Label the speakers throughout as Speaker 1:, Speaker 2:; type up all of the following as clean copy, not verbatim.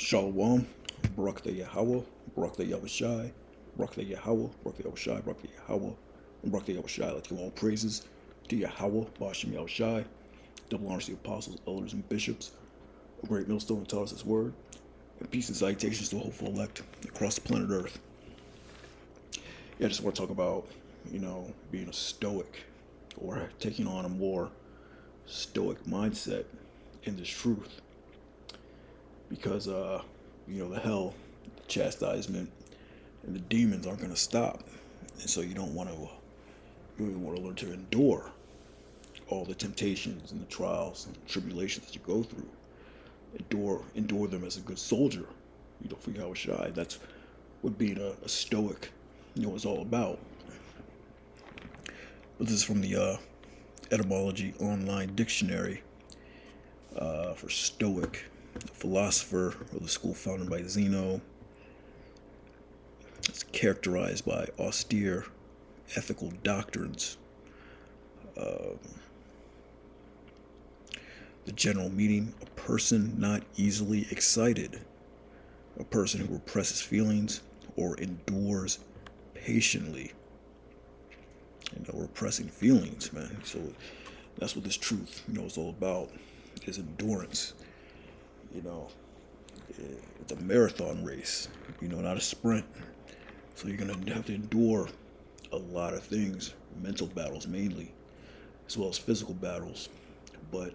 Speaker 1: Shalom, Barak the Yahweh, Barak the Yahushai, Barak the Yahweh, Barak the Yahushai, Barak the Yahweh, and Barak the Yahushai. Let's give all praises to Yahweh, Bashem Yahushai, double honors to the apostles, elders, and bishops, a great millstone taught us his word, and peace and salutations to the hopeful elect across the planet Earth. Yeah, I just want to talk about, being a stoic or taking on a more stoic mindset in this truth. Because, the hell, the chastisement, and the demons aren't going to stop. And so you don't want to, you really want to learn to endure all the temptations and the trials and tribulations that you go through. Endure them as a good soldier, for Yahushua. That's what being a stoic, is all about. But this is from the Etymology Online Dictionary for stoic. A philosopher of the school founded by Zeno. It's characterized by austere ethical doctrines. The general meaning: a person not easily excited, a person who represses feelings or endures patiently. Repressing feelings, man. So that's what this truth, is all about, is endurance. It's a marathon race, not a sprint. So you're going to have to endure a lot of things, mental battles mainly, as well as physical battles. But,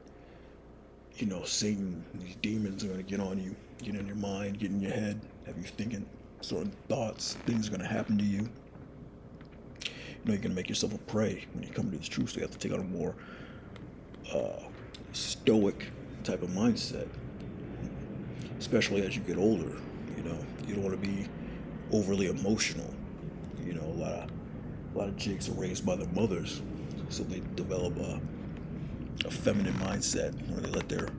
Speaker 1: Satan, these demons are going to get on you, get in your mind, get in your head, have you thinking certain thoughts, things are going to happen to you. You're going to make yourself a prey when you come to this truth. So you have to take on a more stoic type of mindset. Especially as you get older, you don't want to be overly emotional. A lot of jigs are raised by their mothers, so they develop a feminine mindset where they let their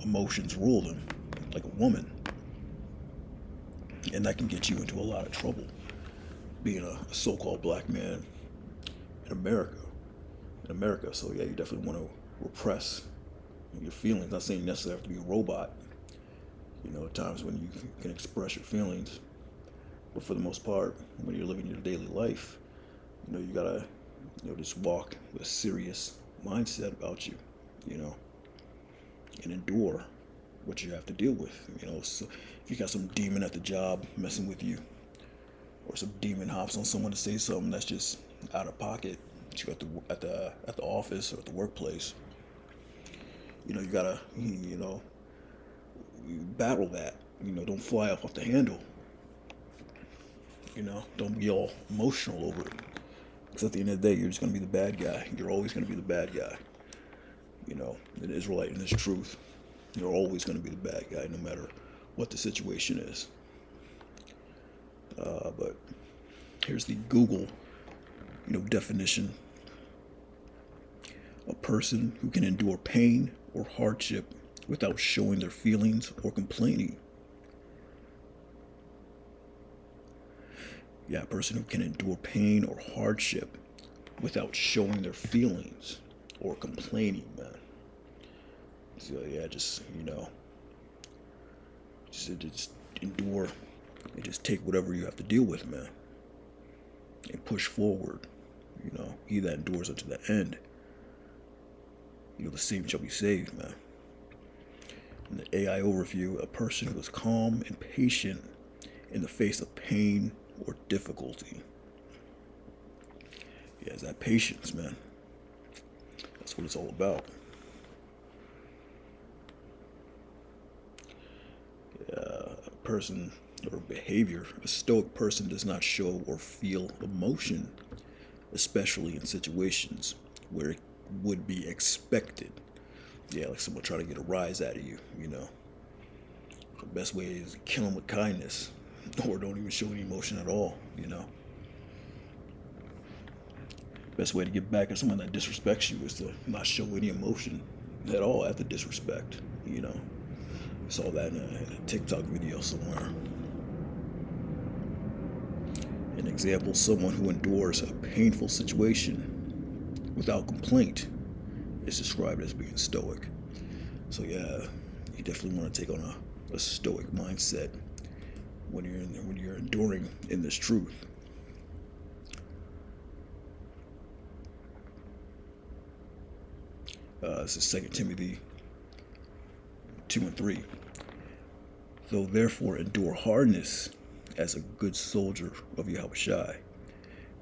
Speaker 1: emotions rule them, like a woman, and that can get you into a lot of trouble. Being a so-called black man in America, so yeah, you definitely want to repress your feelings. Not saying you necessarily have to be a robot. At times when you can express your feelings, but for the most part, when you're living your daily life, you gotta, just walk with a serious mindset about you, and endure what you have to deal with. So if you got some demon at the job messing with you, or some demon hops on someone to say something that's just out of pocket, you at the office or at the workplace, you gotta, you battle that. Don't fly off the handle. Don't be all emotional over it. Because at the end of the day, you're just going to be the bad guy. You're always going to be the bad guy. An Israelite in this truth, you're always going to be the bad guy, no matter what the situation is. But here's the Google, definition. A person who can endure pain or hardship without showing their feelings or complaining. Yeah, a person who can endure pain or hardship without showing their feelings or complaining, man. So yeah, just endure and just take whatever you have to deal with, man, and push forward. He that endures unto the end, the same shall be saved, man. In the AI overview, a person who is calm and patient in the face of pain or difficulty. Yeah, it's that patience, man. That's what it's all about. A person or behavior, a stoic person does not show or feel emotion, especially in situations where it would be expected. Yeah, like someone trying to get a rise out of you, The best way is to kill them with kindness, or don't even show any emotion at all, Best way to get back at someone that disrespects you is to not show any emotion at all at the disrespect, Saw that in a TikTok video somewhere. An example: someone who endures a painful situation without complaint is described as being stoic. So yeah, you definitely want to take on a stoic mindset when you're enduring in this truth. This is 2 Timothy 2:3. Though therefore endure hardness as a good soldier of Yahushua.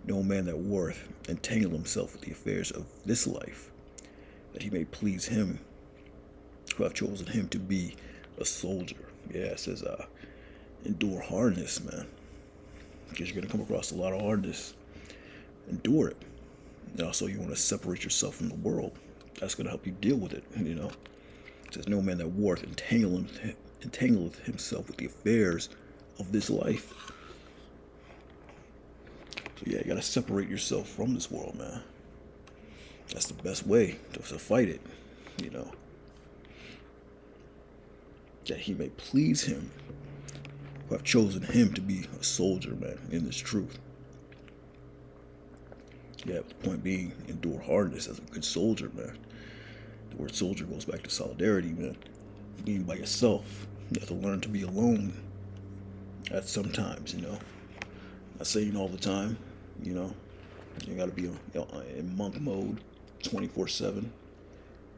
Speaker 1: No man that warreth entangle himself with the affairs of this life, that he may please him who have chosen him to be a soldier. Yeah, it says endure hardness, man. Because you're going to come across a lot of hardness. Endure it. And also you want to separate yourself from the world. That's going to help you deal with it, you know. It says no man that warreth entangleth himself with the affairs of this life. So yeah, you gotta separate yourself from this world, man. That's the best way to fight it, you know. That he may please him who have chosen him to be a soldier, man, in this truth. Yeah, the point being, endure hardness as a good soldier, man. The word soldier goes back to solidarity, man. Being by yourself. You have to learn to be alone at sometimes, you know. Not saying all the time, you know. You gotta be in monk mode 24/7.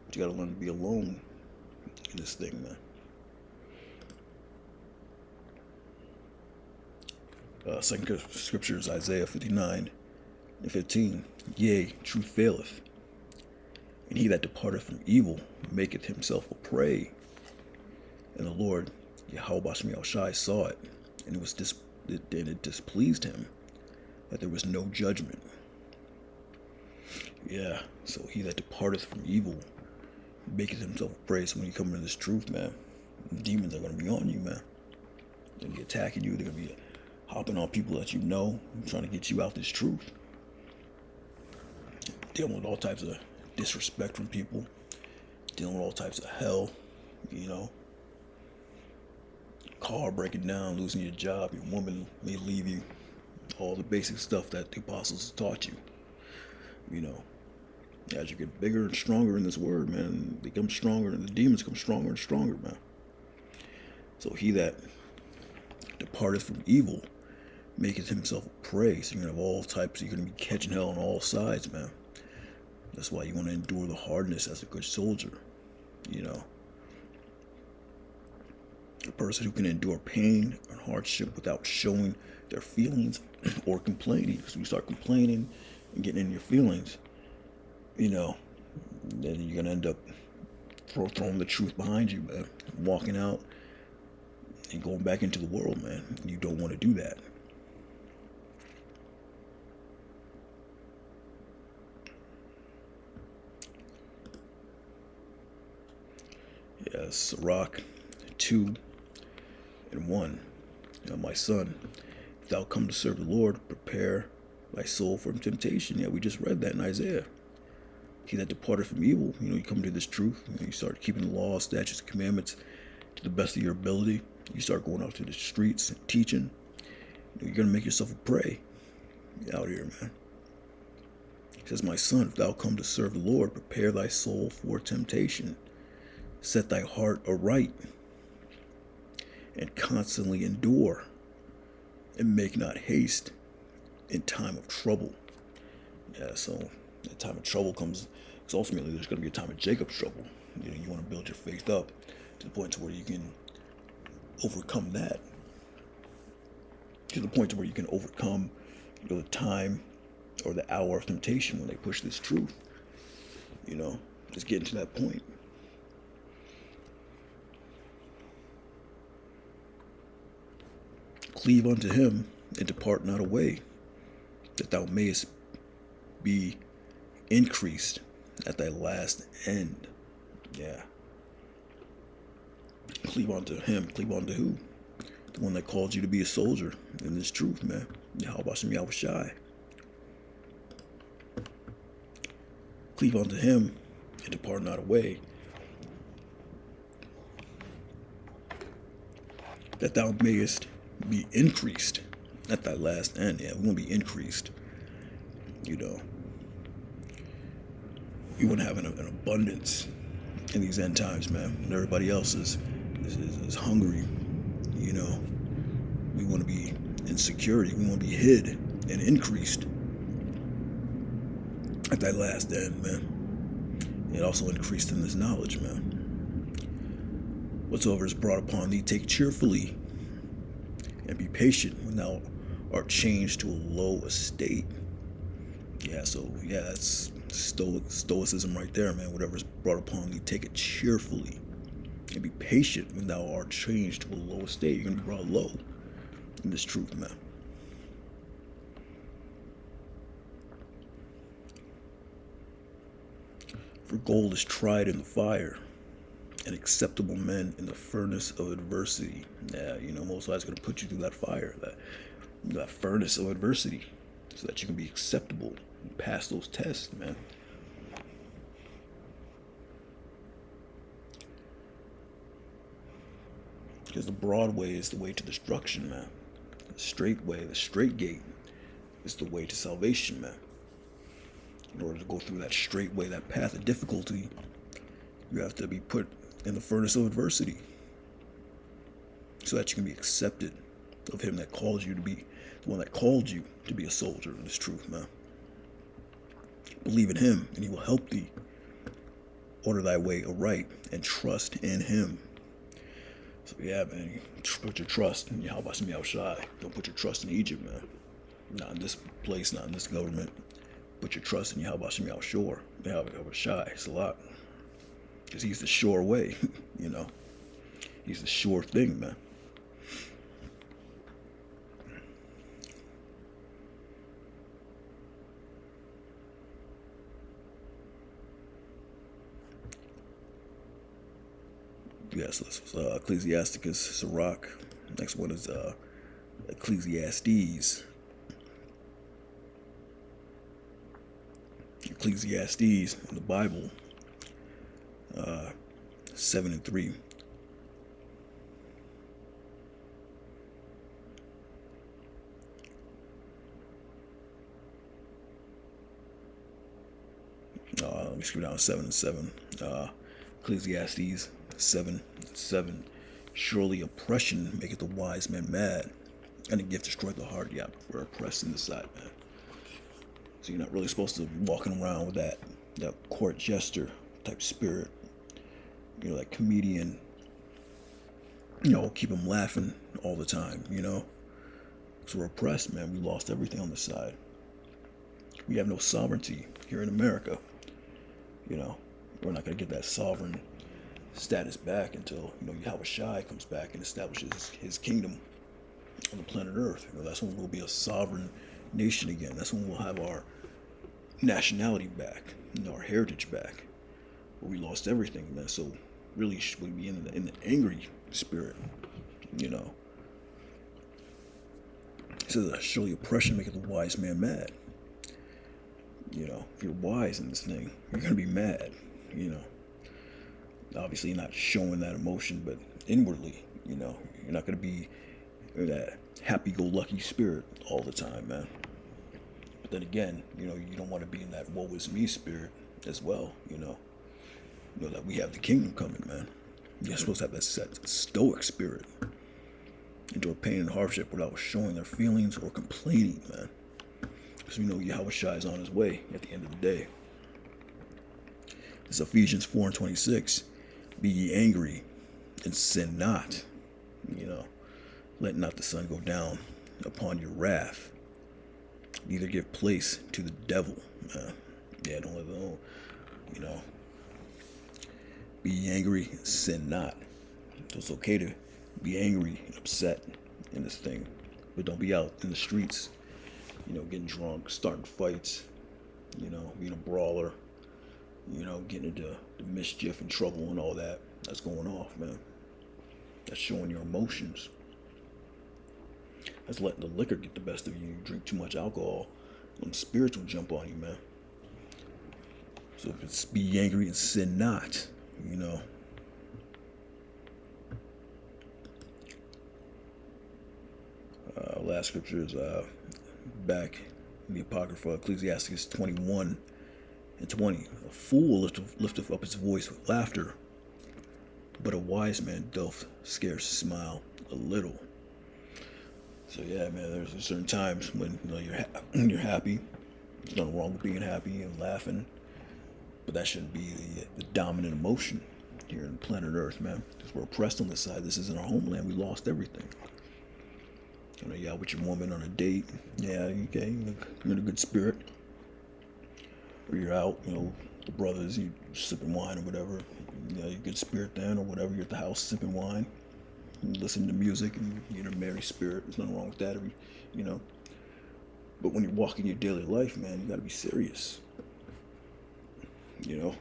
Speaker 1: But you gotta learn to be alone in this thing, man. Second scripture is Isaiah 59:15. Yea, truth faileth, and he that departeth from evil maketh himself a prey. And the Lord, Yahushua, saw it, and it displeased him that there was no judgment. Yeah, so he that departeth from evil maketh himself a prey. So when you come into this truth, man, demons are going to be on you, man. They're going to be attacking you. They're going to be hopping on people that you know, trying to get you out this truth. Dealing with all types of disrespect from people. Dealing with all types of hell, you know. Car breaking down, losing your job, your woman may leave you. All the basic stuff that the apostles taught you. You know, as you get bigger and stronger in this word, man, they become stronger, and the demons come stronger and stronger, man. So he that departeth from evil maketh himself a prey. So you're going to have all types, you're going to be catching hell on all sides, man. That's why you want to endure the hardness as a good soldier, you know. A person who can endure pain and hardship without showing their feelings or complaining. So you start complaining and getting in your feelings, you know, then you're going to end up throwing the truth behind you, man. Walking out and going back into the world, man. You don't want to do that. Yes, Sirach 2:1. Now, my son, if thou come to serve the Lord, prepare thy soul from temptation. Yeah, we just read that in Isaiah. He that departed from evil, you know, you come to this truth, you start keeping the law, statutes, commandments to the best of your ability. You start going out to the streets and teaching. You're going to make yourself a prey out here, man. He says, my son, if thou come to serve the Lord, prepare thy soul for temptation. Set thy heart aright, and constantly endure, and make not haste in time of trouble. Yeah, so that time of trouble comes, because ultimately there's going to be a time of Jacob's trouble. You know, you want to build your faith up to the point to where you can overcome that. To the point to where you can overcome, you know, the time or the hour of temptation when they push this truth. You know, just getting to that point. Cleave unto him and depart not away, that thou mayest be increased at thy last end. Yeah. Cleave unto him. Cleave unto who? The one that called you to be a soldier in this truth, man. Yahushua. Cleave unto him and depart not away, that thou mayest be increased at thy last end. Yeah, we want to be increased. You know, we want to have an abundance in these end times, man. When everybody else is is hungry. You know, we want to be in security. We want to be hid and increased at that last end, man. It also increased in this knowledge, man. Whatsoever is brought upon thee, take cheerfully, and be patient when thou art changed to a low estate. Yeah, so yeah, that's stoicism right there, man. Whatever is brought upon thee, take it cheerfully, and be patient when thou art changed to a low estate. You're gonna be brought low in this truth, man. For gold is tried in the fire, and acceptable men in the furnace of adversity. Yeah, you know, Most High is going to put you through that fire, that furnace of adversity, so that you can be acceptable and pass those tests, man. Because the broad way is the way to destruction, man. The straight way, the straight gate, is the way to salvation, man. In order to go through that straight way, that path of difficulty, you have to be put in the furnace of adversity, so that you can be accepted of him that calls you to be, the one that called you to be a soldier in this truth, man. Believe in him, and he will help thee. Order thy way aright, and trust in him. So yeah, man, put your trust in Yahweh Shai. Don't put your trust in Egypt, man. Not in this place, not in this government. Put your trust in Yahweh Shai. It's a lot. Because he's the sure way, you know. He's the sure thing, man. Yes, this was Ecclesiasticus, Sirach. Next one is Ecclesiastes. Ecclesiastes in the Bible, 7:3. Let me scroll down 7:7. Ecclesiastes 7:7. Surely oppression maketh the wise man mad, and a gift destroyeth the heart. Yeah, we're oppressed in this side, man. So you're not really supposed to be walking around with that court jester type spirit. You know, that comedian. You know, keep them laughing all the time. You know, so we're oppressed, man. We lost everything on this side. We have no sovereignty here in America. You know, we're not gonna get that sovereign status back until, you know, Yahweh Shai comes back and establishes his kingdom on the planet Earth. You know, that's when we'll be a sovereign nation again. That's when we'll have our nationality back, you know, our heritage back. But we lost everything, man. So really, should we be in the angry spirit? You know. It says, surely oppression maketh the wise man mad. You know, if you're wise in this thing, you're gonna be mad. You know. Obviously, you're not showing that emotion, but inwardly, you know, you're not going to be in that happy-go-lucky spirit all the time, man. But then again, you know, you don't want to be in that woe is me spirit as well, you know. You know that we have the kingdom coming, man. You're supposed to have that set stoic spirit. Endure pain and hardship without showing their feelings or complaining, man. Because we know Yahweh Shai is on his way at the end of the day. It's Ephesians 4:26. Be ye angry and sin not. You know, let not the sun go down upon your wrath. Neither give place to the devil. Yeah, don't let them, you know. Be ye angry and sin not. So it's okay to be angry and upset in this thing, but don't be out in the streets, you know, getting drunk, starting fights, you know, being a brawler. You know, getting into the mischief and trouble and all that. That's going off, man. That's showing your emotions. That's letting the liquor get the best of you. You drink too much alcohol, them spirits will jump on you, man. So if it's be angry and sin not, you know. Last scripture is back in the Apocrypha, Ecclesiastes 21:20. A fool lifteth up his voice with laughter, but a wise man doth scarce smile a little. So yeah, man, there's certain times when you're happy. There's nothing wrong with being happy and laughing, but that shouldn't be the dominant emotion here on planet Earth, man. Because we're oppressed on this side. This isn't our homeland. We lost everything. You're out with your woman on a date. Yeah, okay, you're in a good spirit. Or you're out, the brothers, you sipping wine or whatever. You're in good spirit then, or whatever. You're at the house sipping wine, listening to music, and you're in a merry spirit. There's nothing wrong with that, you know. But when you're walking your daily life, man, you got to be serious. Because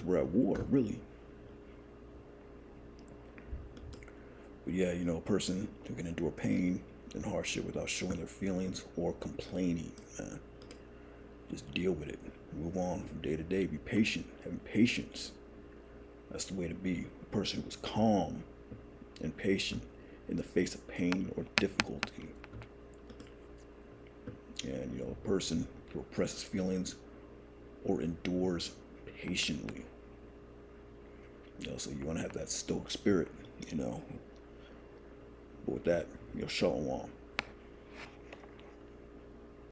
Speaker 1: we're at war, really. But yeah, a person who can endure pain and hardship without showing their feelings or complaining, man. Just deal with it. Move on from day to day. Be patient. Having patience. That's the way to be. A person who is calm and patient in the face of pain or difficulty. And, a person who oppresses feelings or endures patiently. So you want to have that stoic spirit, But with that, shalom.